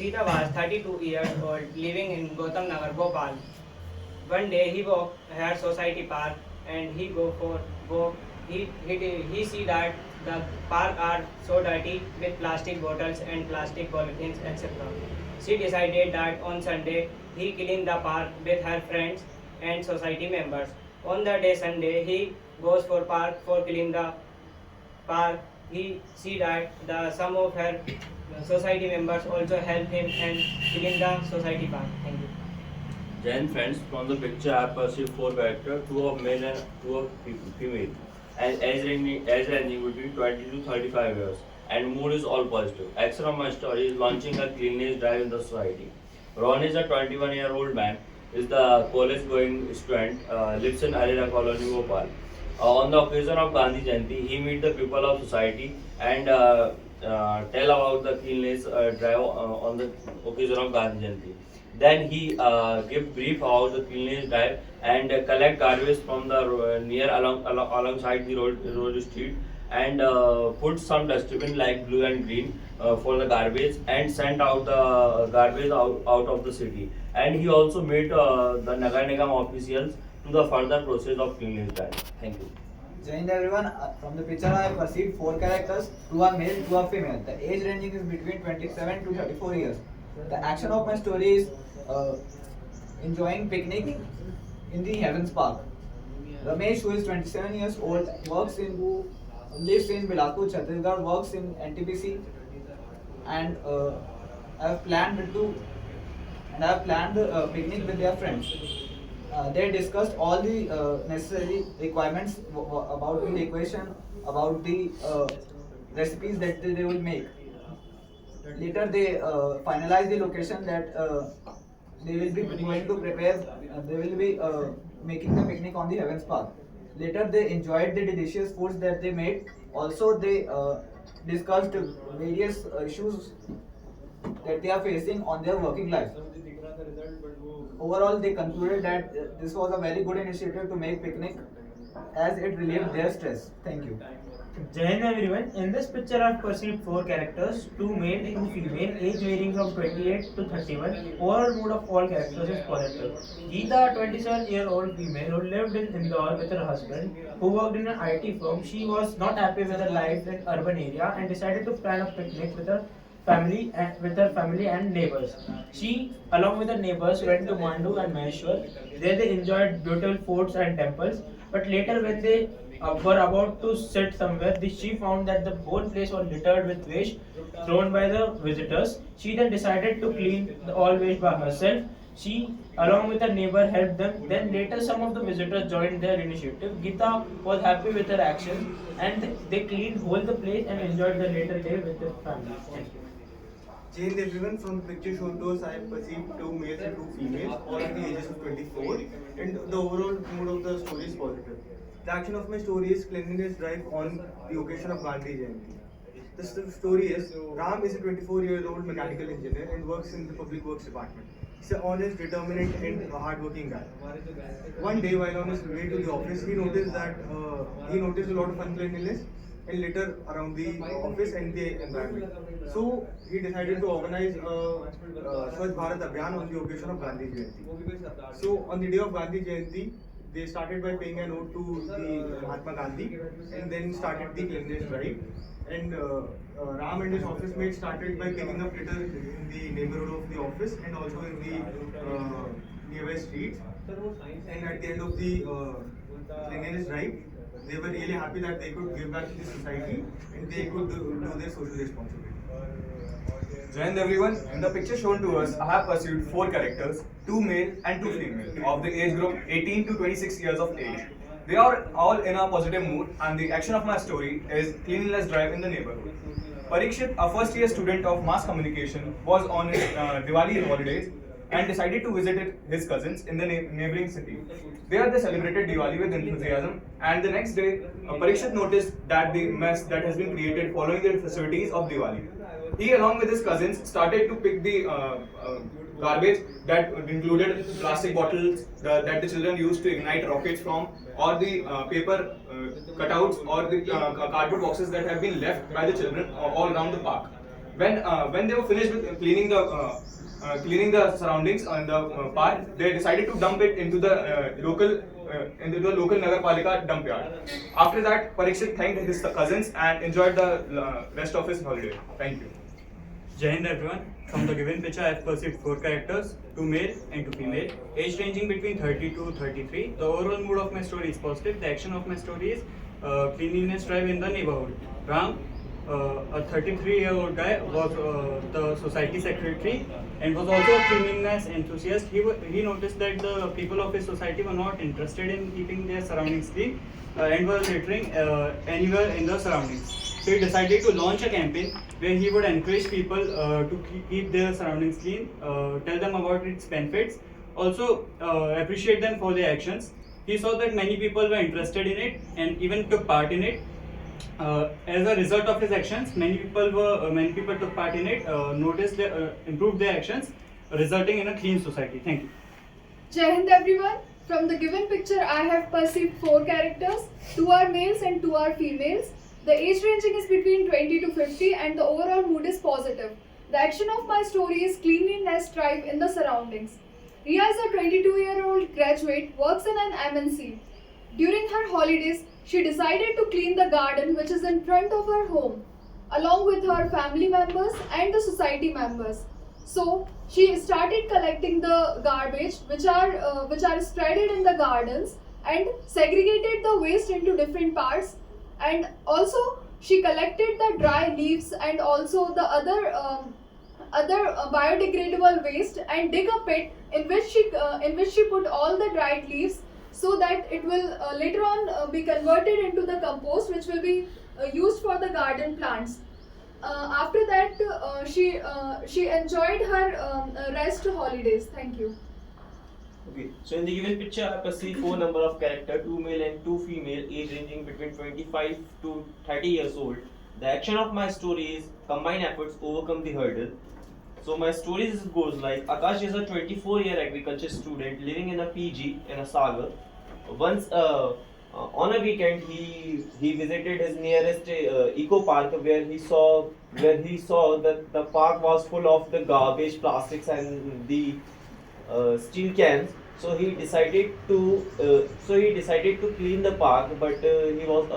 Sita was 32 years old, living in Gautam Nagar, Bhopal. One day he walked her society park and he go for walk. He see that the park are so dirty with plastic bottles and plastic polythenes, etc. She decided that on Sunday he clean the park with her friends and society members. On the day Sunday he goes for park for clean the park. He see that the some of her society members also help him and clean the society park. Thank you. Then friends, from the picture I perceive four characters, two of male and two of female, and age ranging between 20 to 35 years, and mood is all positive. Action of my story is launching a cleanliness drive in the society. Ron is a 21-year-old man, is the college-going student, lives in Arira Colony, Bhopal. On the occasion of Gandhi Jayanti, he meet the people of society and tell about the cleanliness drive on the occasion of Gandhi Jayanti. Then he give brief about the cleanliness drive and collect garbage from the alongside the road street and put some dustbin like blue and green for the garbage and sent out the garbage out of the city. And he also made the Nagar Nigam officials to the further process of cleanliness drive. Thank you. Jai Hind everyone. From the picture I have perceived four characters, two are male, two are female. The age ranging is between 27 to 34 years. The action of my story is enjoying picnic in the Heavens Park. Ramesh, who is 27 years old, lives in Bilaspur, Chhattisgarh, works in NTPC, and I have planned a picnic with their friends. They discussed all the necessary requirements about the equation, about the recipes that they will make. Later, they finalized the location that they will be going to prepare. They will be making the picnic on the Heavens Park. Later, they enjoyed the delicious foods that they made. Also, they discussed various issues that they are facing on their working life. Overall, they concluded that this was a very good initiative to make picnic as it relieved their stress. Thank you. Jai Hind everyone. In this picture, I've perceived four characters, two male, two female, age varying from 28 to 31. Overall mood of all characters is positive. Geeta, a 27-year-old female who lived in Indore with her husband, who worked in an IT firm, she was not happy with her life in urban area and decided to plan a picnic with her family and neighbors. She, along with her neighbors, went to Mandu and Maheshwar. There they enjoyed beautiful forts and temples. But later, when they were about to sit somewhere, she found that the whole place was littered with waste thrown by the visitors. She then decided to clean all waste by herself. She, along with her neighbor, helped them. Then later, some of the visitors joined their initiative. Geeta was happy with her actions, and they cleaned whole the place and enjoyed the later day with their family. Thank you. Jai Hind everyone, from the picture shown to us, I have perceived two males and two females, all at the ages of 24, and the overall mood of the story is positive. The action of my story is cleanliness drive on the occasion of Gandhi Jayanti. The story is Ram is a 24-year-old mechanical engineer and works in the public works department. He's an honest, determined, and a hardworking guy. One day, while on his way to the office, he noticed a lot of uncleanliness and litter around the office and the environment. So he decided to organize a Swachh Bharat Abhiyan on the occasion of Gandhi Jayanti. So on the day of Gandhi Jayanti, they started by paying a note to the Mahatma Gandhi and then started the cleanliness drive. And Ram and his office mates started by picking up litter in the neighborhood of the office and also in the nearby streets. And at the end of the cleanliness drive, they were really happy that they could give back to the society and they could do their social responsibility. Jai Hind everyone. In the picture shown to us, I have pursued four characters, two male and two female, of the age group 18 to 26 years of age. They are all in a positive mood, and the action of my story is cleanliness drive in the neighborhood. Parikshit, a first year student of mass communication, was on his Diwali holidays and decided to visit his cousins in the neighboring city. There they celebrated Diwali with enthusiasm, and the next day Parikshit noticed that the mess that has been created following the festivities of Diwali. He, along with his cousins, started to pick the garbage that included plastic bottles that the children used to ignite rockets from, or the paper cutouts, or the cardboard boxes that have been left by the children all around the park. When they were finished with cleaning the surroundings on the park, they decided to dump it into the local Nagarpalika dump yard. After that, Parikshit thanked his cousins and enjoyed the rest of his holiday. Thank you. Jai Hind everyone. From the given picture, I have perceived 4 characters, 2 male and 2 female, age ranging between 30 to 33. The overall mood of my story is positive. The action of my story is cleanliness drive in the neighborhood. Ram, a 33-year-old guy, was the society secretary and was also a cleanliness enthusiast. He noticed that the people of his society were not interested in keeping their surroundings clean and were littering anywhere in the surroundings. So he decided to launch a campaign where he would encourage people to keep their surroundings clean, tell them about its benefits, also appreciate them for their actions. He saw that many people were interested in it and even took part in it. As a result of his actions, many people took part in it, improved their actions, resulting in a clean society. Thank you. Jai Hind everyone. From the given picture, I have perceived 4 characters. 2 are males and 2 are females. The age ranging is between 20 to 50 and the overall mood is positive. The action of my story is cleanliness drive in the surroundings. Riya is a 22-year-old graduate, works in an MNC. During her holidays, she decided to clean the garden which is in front of her home, along with her family members and the society members. So she started collecting the garbage which are spreaded in the gardens and segregated the waste into different parts. And also she collected the dry leaves and also the other biodegradable waste and dig a pit in which she put all the dried leaves so that it will later on be converted into the compost which will be used for the garden plants. After that, she enjoyed her rest holidays. Thank you. Okay, so in the given picture, I perceive 4 number of character, 2 male and 2 female, age ranging between 25 to 30 years old. The action of my story is combine efforts overcome the hurdle. So my story goes like Akash is a 24-year agriculture student living in a PG in a Sagar. Once on a weekend, he visited his nearest eco park where he saw that the park was full of the garbage, plastics, and the steel cans. So he decided to clean the park, but he was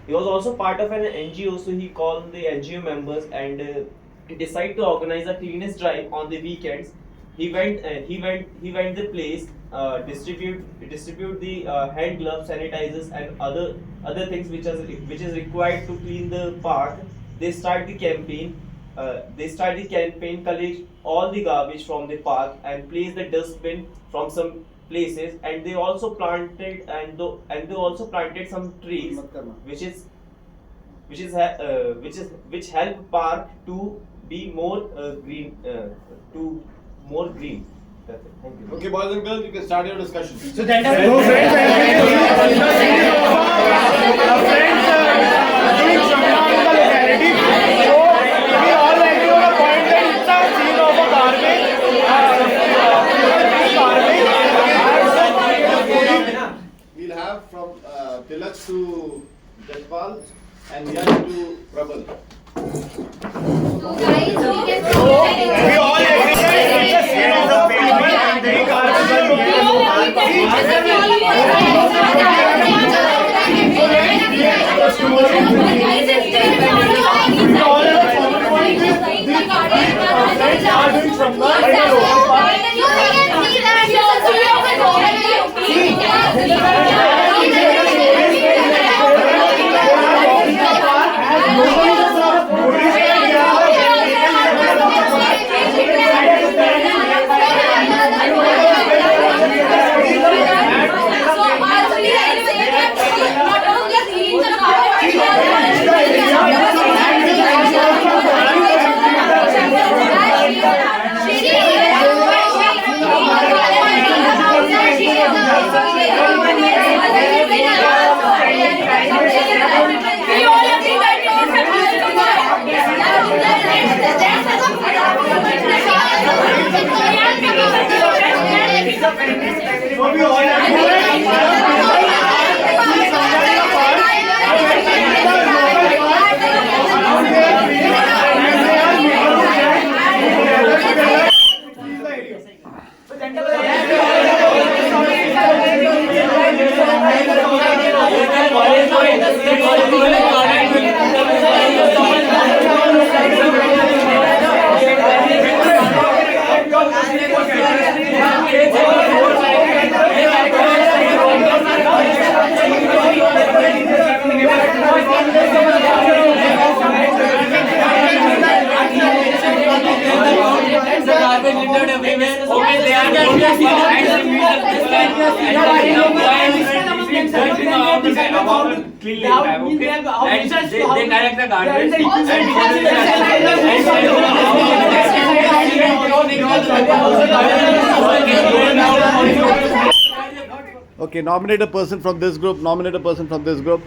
also part of an NGO. So he called the NGO members and decided to organize a cleanliness drive on the weekends. He went the place, distribute the hand gloves, sanitizers, and other things which is required to clean the park. They start the campaign. Collect all the garbage from the park and place the dustbin from some places, and they also planted some trees, which help park to be more green. More green. That's it. Thank you. Okay, boys and girls, you can start your discussion. So that We'll have from Tilak to Jajpal and Yash to Prabal. So guys, we all collect the garbage. Okay, nominate a person from this group. Nominate a person from this group.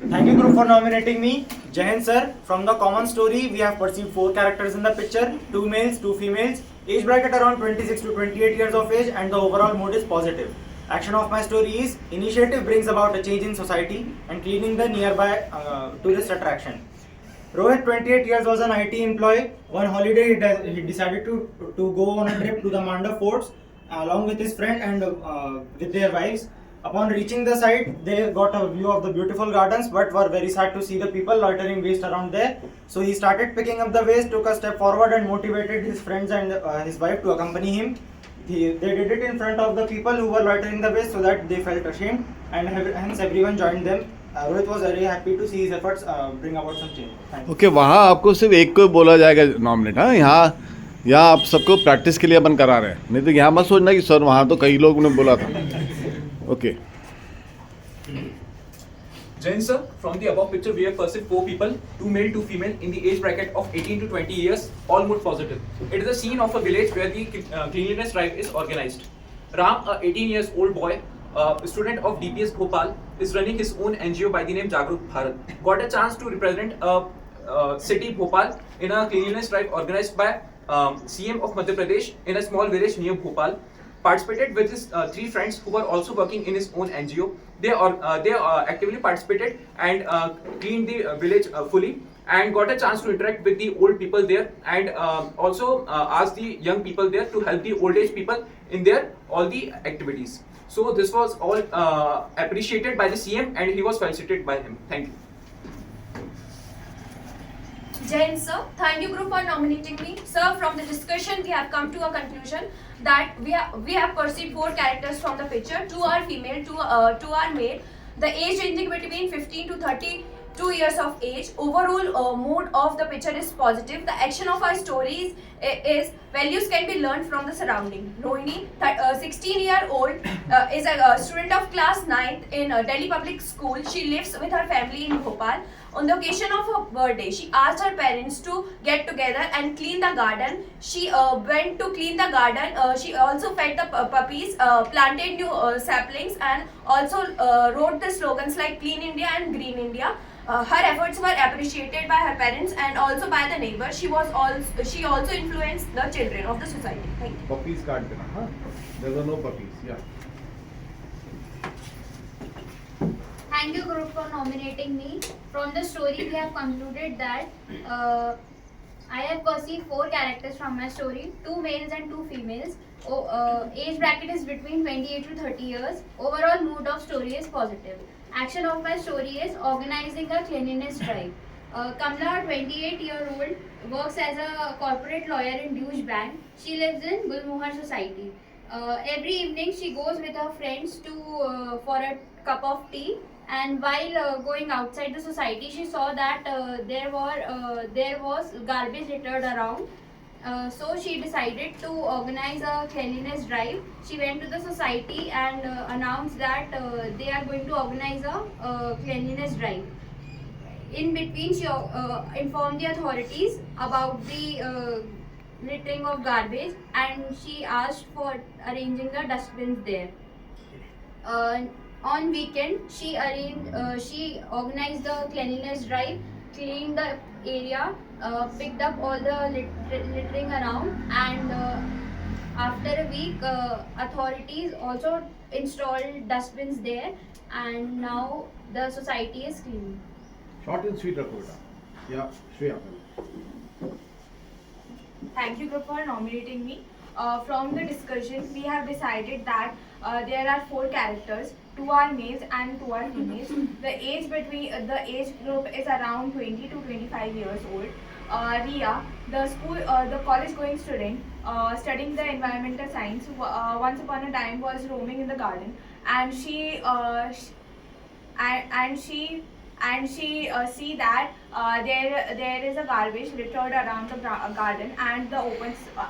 Thank you, group, for nominating me. Jahan sir, from the common story, we have perceived 4 characters in the picture: 2 males, 2 females, age bracket around 26 to 28 years of age, and the overall mood is positive. Action of my story is: initiative brings about a change in society and cleaning the nearby tourist attraction. Rohit, 28 years, was an IT employee. One holiday, he decided to go on a trip to the Manda forts along with his friend and with their wives. Upon reaching the site, they got a view of the beautiful gardens, but were very sad to see the people loitering waste around there. So he started picking up the waste, took a step forward, and motivated his friends and his wife to accompany him. They did it in front of the people who were loitering the waste, so that they felt ashamed, and hence everyone joined them. Rohit was very happy to see his efforts bring about some change. Thank you. Okay, वहाँ आपको सिर्फ एक को बोला जाएगा nominate. हाँ, यहाँ आप सबको प्रैक्टिस के लिए अपन करा रहे हैं. नहीं तो यहाँ मत सोचना कि सर वहाँ तो कई लोगों ने बोला था. Okay. Jain sir, from the above picture we have perceived 4 people, 2 male, 2 female, in the age bracket of 18 to 20 years, all mood positive. It is a scene of a village where the cleanliness drive is organized. Ram, a 18 years old boy, student of DPS Bhopal, is running his own NGO by the name Jagrut Bharat. Got a chance to represent city Bhopal in a cleanliness drive organized by CM of Madhya Pradesh in a small village near Bhopal. Participated with his 3 friends who were also working in his own NGO. They actively participated and cleaned the village fully, and got a chance to interact with the old people there, and also asked the young people there to help the old age people in their all the activities. So this was all appreciated by the CM, and he was felicitated by him. Thank you. Jain sir, thank you group for nominating me. Sir, from the discussion we have come to a conclusion that we have perceived 4 characters from the picture. 2 are female, 2 are male. The age ranging between 15 to 32 years of age. Overall mood of the picture is positive. The action of our stories is values can be learned from the surrounding. Rohini, 16-year-old, is a student of class 9th in Delhi Public School. She lives with her family in Bhopal. On the occasion of her birthday, she asked her parents to get together and clean the garden. She went to clean the garden. She also fed the puppies, planted new saplings, and also wrote the slogans like Clean India and Green India. Her efforts were appreciated by her parents and also by the neighbors. She also influenced the children of the society. Thank you. Puppies can't be, huh? There were no puppies. Yeah. Thank you group for nominating me. From the story we have concluded that I have perceived 4 characters from my story, 2 males and 2 females. Age bracket is between 28 to 30 years. Overall mood of story is positive. Action of my story is organizing a cleanliness drive. Kamla, 28-year-old, works as a corporate lawyer in Douche Bank. She lives in Gulmohar society. Every evening she goes with her friends to for a cup of tea. And while going outside the society, she saw that there was garbage littered around. So she decided to organize a cleanliness drive. She went to the society and announced that they are going to organize a cleanliness drive. In between, she informed the authorities about the littering of garbage, and she asked for arranging the dustbins there. On weekend, she organized the cleanliness drive, cleaned the area, picked up all the littering around, and after a week, authorities also installed dustbins there, and now the society is clean. Short and sweet, Rakota. Yeah, Shreya. Thank you group for nominating me. From the discussion, we have decided that there are 4 characters. 2 are males and 2 are females. The age group is around 20 to 25 years old. Ria, the college-going student, studying the environmental science, once upon a time was roaming in the garden, and and she see that there is a garbage littered around the garden and the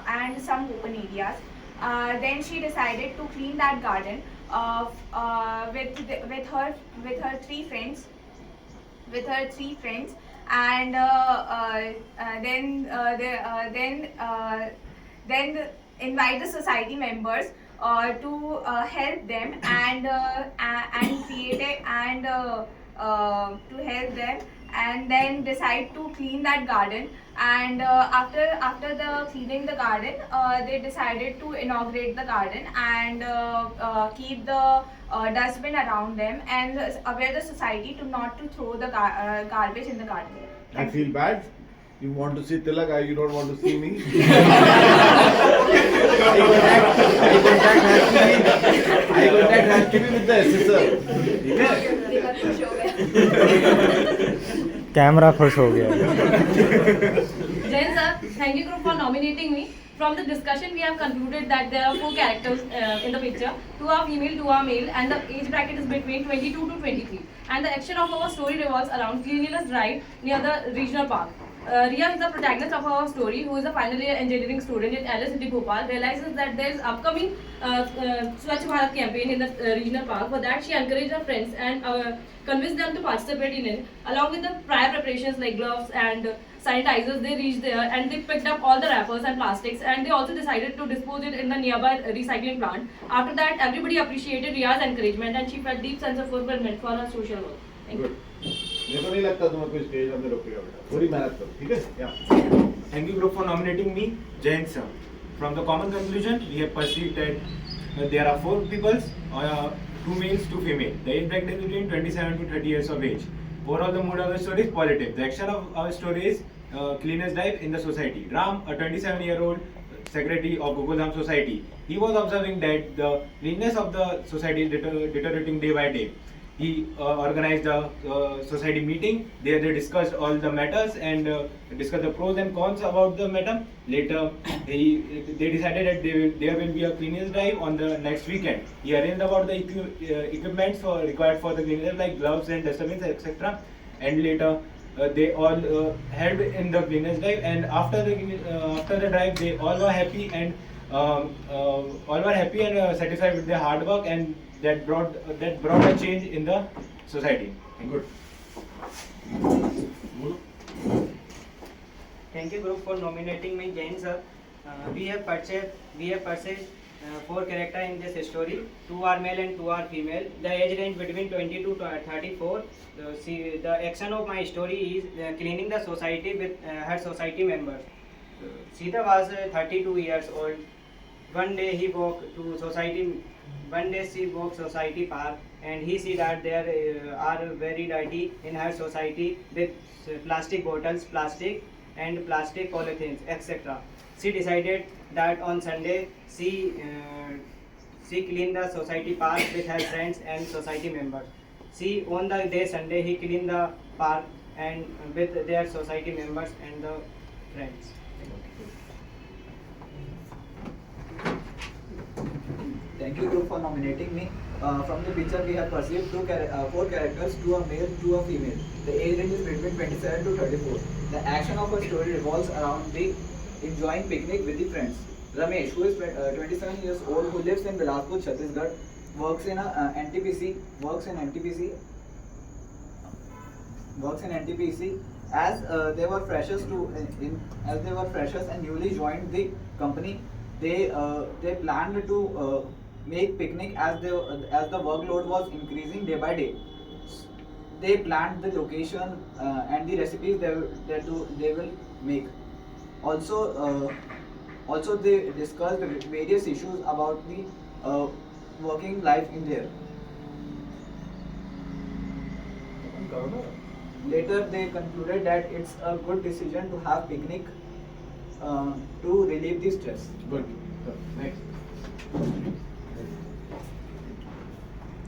and some open areas. Then she decided to clean that garden with her three friends, and then invite the society members to help them and create it and to help them, and then decide to clean that garden. And after the cleaning the garden, they decided to inaugurate the garden and keep the dustbin around them and aware the society to not to throw the garbage in the garden. I feel bad. You want to see Tilak, you don't want to see me. Eye contact has to be with the assessor. ठीक है? Camera खुश हो गया. Jain sir, thank you group for nominating me. From the discussion, we have concluded that there are 4 characters in the picture. 2 are female, 2 are male, and the age bracket is between 22 to 23. And the action of our story revolves around cleanliness drive near the regional park. Riya is the protagonist of our story, who is a final year engineering student in LSCT Bhopal, realizes that there is upcoming Swachh Bharat campaign in the regional park. For that, she encouraged her friends and convinced them to participate in it. Along with the prior preparations like gloves and sanitizers, they reached there and they picked up all the wrappers and plastics, and they also decided to dispose it in the nearby recycling plant. After that, everybody appreciated Riya's encouragement and she felt deep sense of fulfillment for her social work. Thank you. मेरे को नहीं लगता तुम्हें कोई stage में रोकेगा बेटा. थोड़ी मेहनत करो, ठीक है? Thank you group for nominating me, Jain sir. From the common conclusion, we have perceived that there are 4 peoples, 2 males, 2 female. The age bracket is between 27 to 30 years of age. Overall, the mood of the story is positive. The action of our story is cleaners drive in the society. Ram, a 27-year-old secretary of Gokuldham Society, he was observing that the cleanliness of the society is deteriorating day by day. He organized a society meeting. There they discussed all the matters and discussed the pros and cons about the matter. Later, they decided that there will be a cleanliness drive on the next weekend. He arranged about the equipments required for the cleanliness like gloves and dustbins, etc. And later, they all helped in the cleanliness drive. And after the drive, they all were happy and satisfied with their hard work, and that brought a change in the society. Good. Thank you group for nominating me, Jain sir. We have purchased 4 characters in this story. 2 are male and 2 are female. The age range between 22 to 34. The action of my story is cleaning the society with her society members. Sita was 32 years old. One day she walked society park, and he see that there are very dirty in her society with plastic bottles, plastic polythenes, etc. She decided that on Sunday she clean the society park with her friends and society members. On the day Sunday, he cleaned the park and with their society members and the friends. Thank you group for nominating me. From the picture we have perceived 4 characters, 2 are male, 2 are female. The age range is between 27 to 34. The action of our story revolves around the enjoying picnic with the friends. Ramesh, who is 27 years old, who lives in Bilaspur, Chhattisgarh, works in NTPC. As they were freshers and newly joined the company, they planned to make picnic as the workload was increasing day by day. They planned the location and the recipes they will make. Also they discussed various issues about the working life in there. Later they concluded that it's a good decision to have picnic to relieve the stress. Good. Next.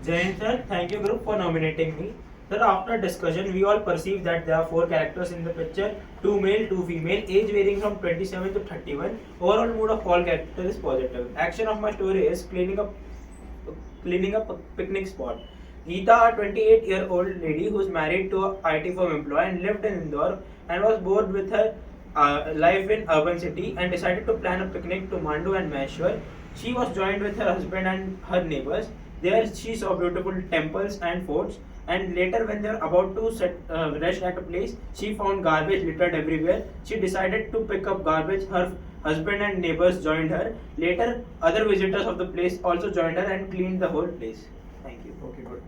Jain sir, thank you group for nominating me. Sir, after discussion, we all perceive that there are 4 characters in the picture, 2 male, 2 female, age varying from 27 to 31. Overall mood of all characters is positive. Action of my story is cleaning up a picnic spot. Geeta, a 28-year-old lady who is married to a IT firm employee and lived in Indore and was bored with her life in urban city and decided to plan a picnic to Mandu and Maheshwar. She was joined with her husband and her neighbors. There she saw beautiful temples and forts, and later when they were about to rest at a place, she found garbage littered everywhere. She decided to pick up garbage. Her husband and neighbors joined her. Later, other visitors of the place also joined her and cleaned the whole place. Thank you. Okay, good.